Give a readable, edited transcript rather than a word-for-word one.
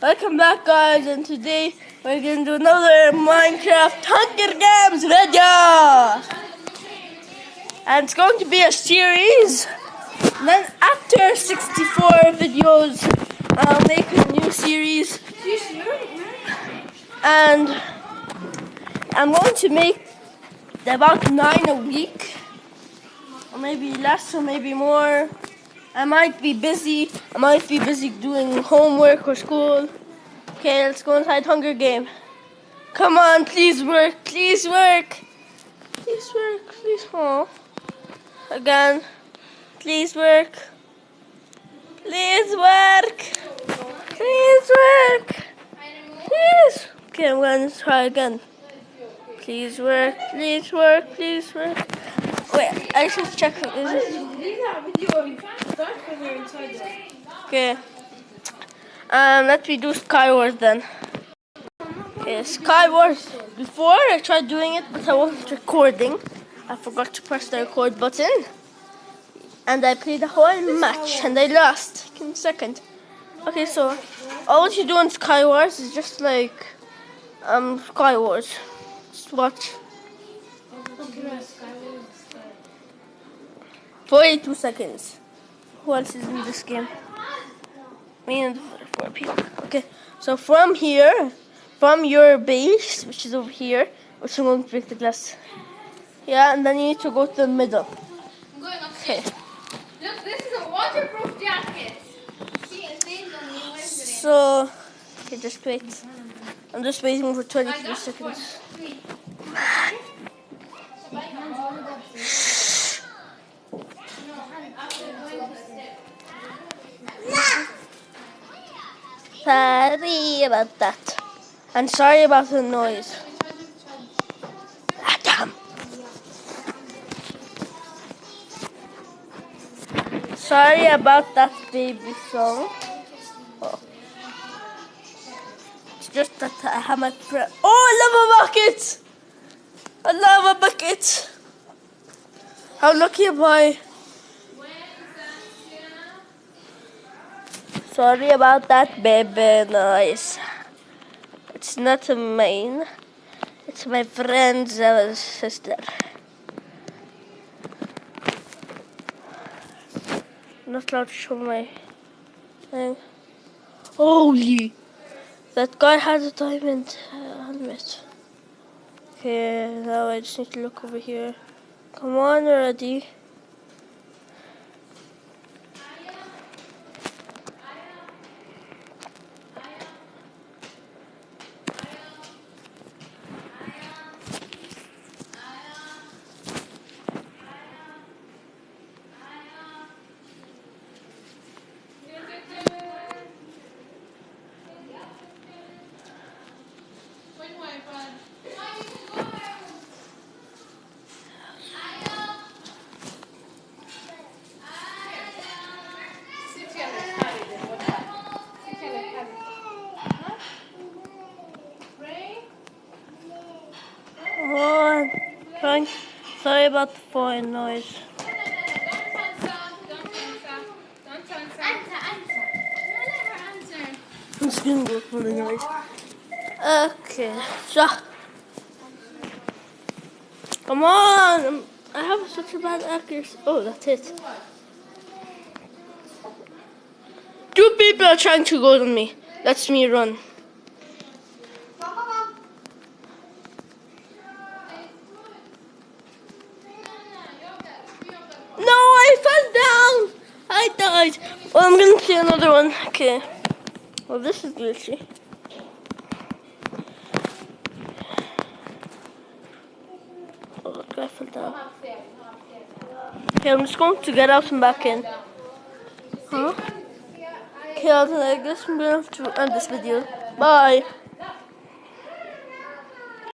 Welcome back, guys, and today we're going to do another Minecraft Hunger Games video. And it's going to be a series. And then after 64 videos, I'll make a new series. And I'm going to make about 9 a week. Or maybe less, or maybe more. I might be busy doing homework or school. Okay, let's go inside Hunger Game. Come on, please work, please work. Please work, please. Oh. Again. Please work. Please work. Please work. Please. Okay, I'm going to try again. Please work, please work, please work. Wait, I should check. Okay. Let me do Skywars then. Okay, Skywars. Before I tried doing it, but I wasn't recording. I forgot to press the record button. And I played the whole match and I lost in second. Okay, so all you do in Skywars is just like Skywars. Just watch. 42 seconds. Who else is in this game? Me and 4 people. Okay, so from here, from your base, which is over here, which I'm going to break the glass. Yeah, and then you need to go to the middle. I'm going Okay. Look, this is a waterproof jacket. See, it says on the So, okay, just wait. I'm just waiting for 23 seconds. Sorry about that. And sorry about the noise. Adam. Sorry about that baby song. Oh. It's just that I have my friend. Oh, I love a bucket! I love a bucket! How lucky am I? Sorry about that baby noise. It's not mine. It's my friend's sister. I'm not allowed to show my thing. Holy! That guy has a diamond helmet. Okay, now I just need to look over here. Come on already. Sorry about the phone noise. I'm just gonna go for the noise. Okay, so come on! I have such a bad accuracy. Oh, that's it. 2 people are trying to go on me. That's me run. No, I fell down. I died. Well, I'm gonna play another one. Okay. Well, this is glitchy. Oh, look, I fell down. Okay, I'm just going to get out and back in. Huh? Okay, I guess I'm gonna have to end this video. Bye.